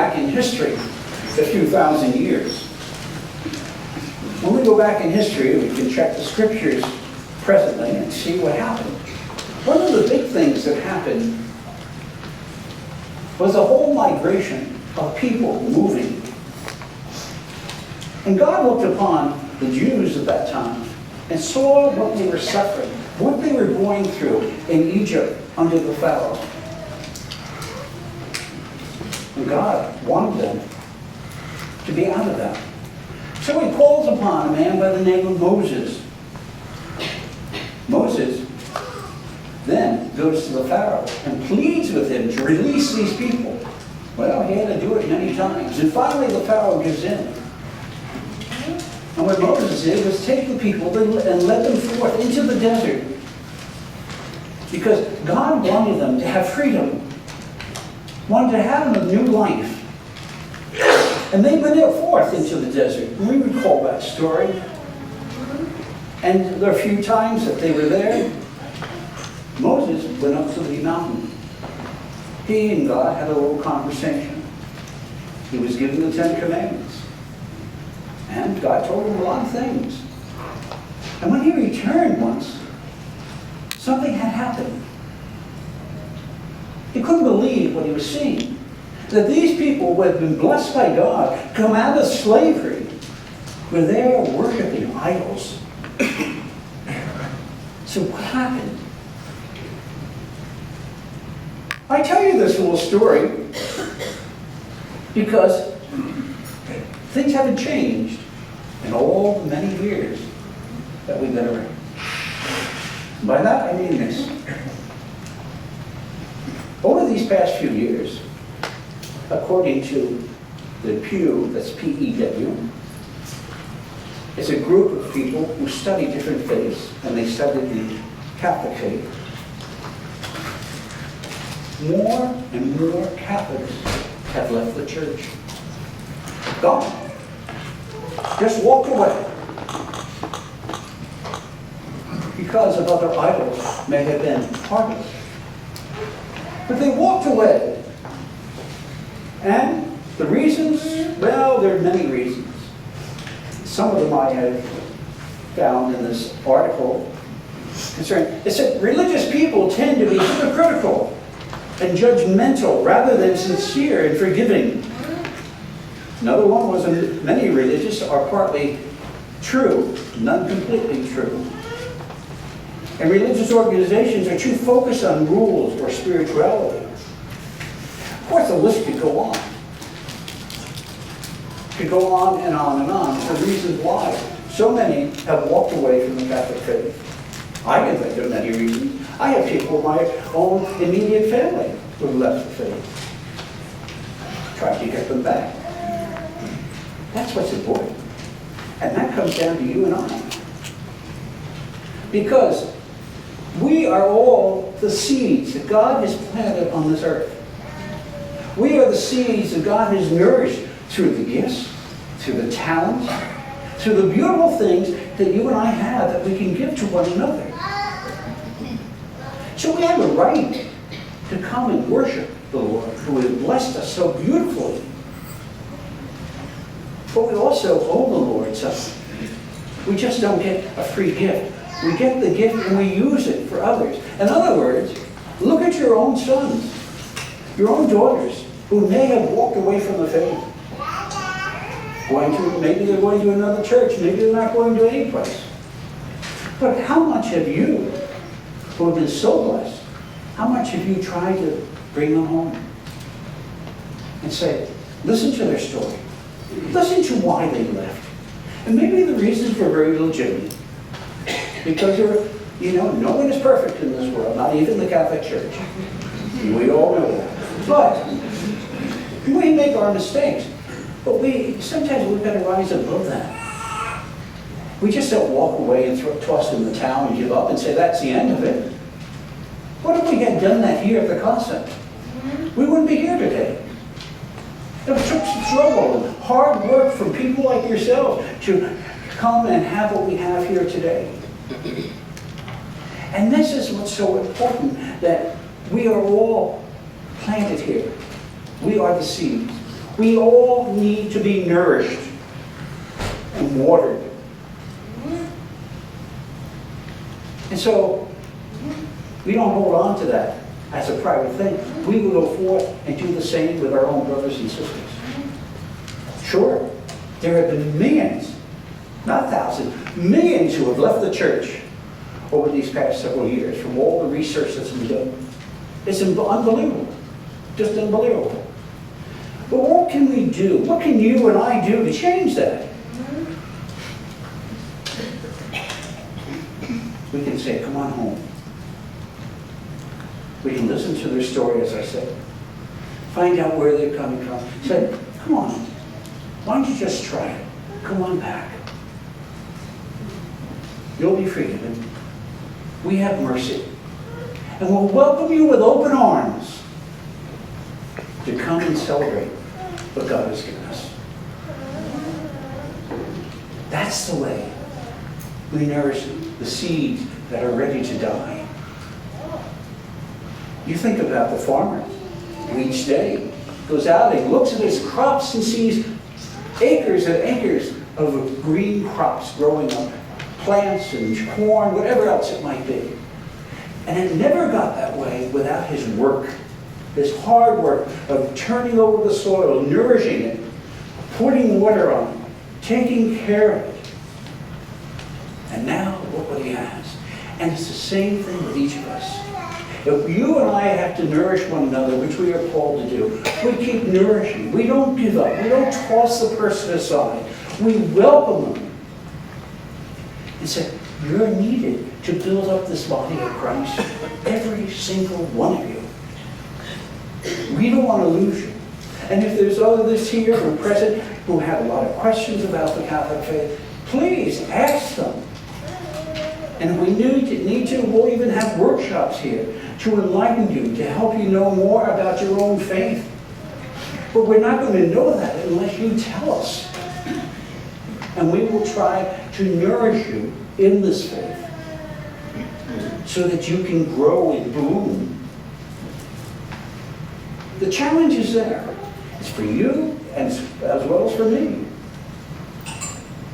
back in history a few thousand years. When we go back in history, we can check the scriptures presently and see what happened. One of the big things that happened was the whole migration of people moving. And God looked upon the Jews at that time and saw what they were suffering, what they were going through in Egypt under the Pharaoh. And God wanted them to be out of that. So he calls upon a man by the name of Moses. Moses then goes to the Pharaoh and pleads with him to release these people. Well, he had to do it many times. And finally the Pharaoh gives in. And what Moses did was take the people and led them forth into the desert. Because God wanted them to have freedom. Wanted to have a new life. And they went forth into the desert. And we recall that story. And there are a few times that they were there. Moses went up to the mountain. He and God had a little conversation. He was given the 10 Commandments. And God told him a lot of things. And when he returned once, something had happened. He couldn't believe what he was seeing. That these people who had been blessed by God, come out of slavery, were there worshiping idols. So what happened? I tell you this little story because things haven't changed in all the many years that we've been around. By that I mean this. Over these past few years, according to the Pew, that's P-E-W, it's a group of people who study different faiths, and they study the Catholic faith. More and more Catholics have left the church. Gone. Just walked away. Because of other idols may have been part of it. But they walked away. And the reasons, well, there are many reasons. Some of them I have found in this article concerning. It said religious people tend to be hypocritical and judgmental rather than sincere and forgiving. Another one was many religious are partly true, none completely true. And religious organizations are too focused on rules or spirituality. Of course, the list could go on. Could go on and on and on for reasons why so many have walked away from the Catholic faith. I can think of many reasons. I have people in my own immediate family who left the faith. Tried to get them back. That's what's important. And that comes down to you and I. Because we are all the seeds that God has planted on this earth. We are the seeds that God has nourished through the gifts, through the talents, through the beautiful things that you and I have that we can give to one another. So we have a right to come and worship the Lord who has blessed us so beautifully. But we also owe the Lord something. We just don't get a free gift. We get the gift and we use it for others. In other words, look at your own sons, your own daughters, who may have walked away from the faith. Maybe they're going to another church, maybe they're not going to any place. But how much have you, who have been so blessed, how much have you tried to bring them home? And say, listen to their story. Listen to why they left. And maybe the reasons were very legitimate. Because no one is perfect in this world, not even the Catholic Church. We all know that. But we make our mistakes. But sometimes we've got to rise above that. We just don't walk away and toss in the towel and give up and say that's the end of it. What if we had done that here at the concept? We wouldn't be here today. It took some struggle and hard work from people like yourselves to come and have what we have here today. And this is what's so important, that we are all planted here. We are the seeds. We all need to be nourished and watered. And so, we don't hold on to that as a private thing. We will go forth and do the same with our own brothers and sisters. Sure, there have been millions, not thousands, millions who have left the church over these past several years from all the research that's been done. It's unbelievable, just unbelievable. But what can we do? What can you and I do to change that? We can say, come on home. We can listen to their story, as I said. Find out where they're coming from. Say, come on, why don't you just try it? Come on back. You'll be forgiven. We have mercy. And we'll welcome you with open arms to come and celebrate what God has given us. That's the way we nourish the seeds that are ready to die. You think about the farmer who each day goes out and looks at his crops and sees acres and acres of green crops growing up, plants and corn, whatever else it might be. And it never got that way without his work, his hard work of turning over the soil, nourishing it, putting water on it, taking care of it. And now look what he has. And it's the same thing with each of us. If you and I have to nourish one another, which we are called to do, we keep nourishing. We don't give up. We don't toss the person aside. We welcome them and say, you're needed to build up this body of Christ, every single one of you. We don't want to lose you. And if there's others here who are present who have a lot of questions about the Catholic faith, please ask them. And if we need to, we'll even have workshops here to enlighten you, to help you know more about your own faith. But we're not going to know that unless you tell us. And we will try to nourish you in this faith so that you can grow and bloom. The challenge is there. It's for you and as well as for me.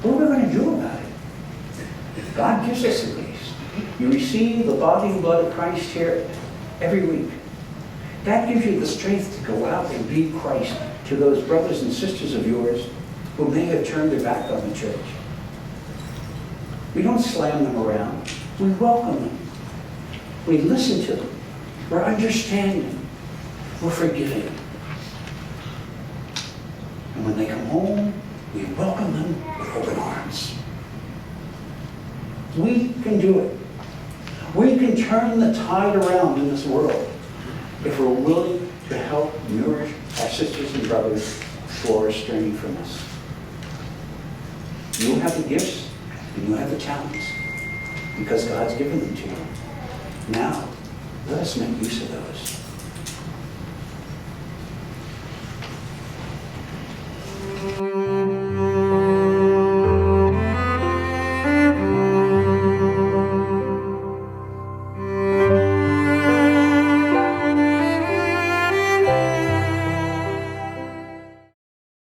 What are we going to do about it? God gives us the grace. You receive the body and blood of Christ here every week. That gives you the strength to go out and be Christ to those brothers and sisters of yours who may have turned their back on the church. We don't slam them around. We welcome them. We listen to them. We're understanding. We're forgiving. And when they come home, we welcome them with open arms. We can do it. We can turn the tide around in this world if we're willing to help nourish our sisters and brothers who are straying from us. You have the gifts and you have the talents because God's given them to you. Now, let us make use of those.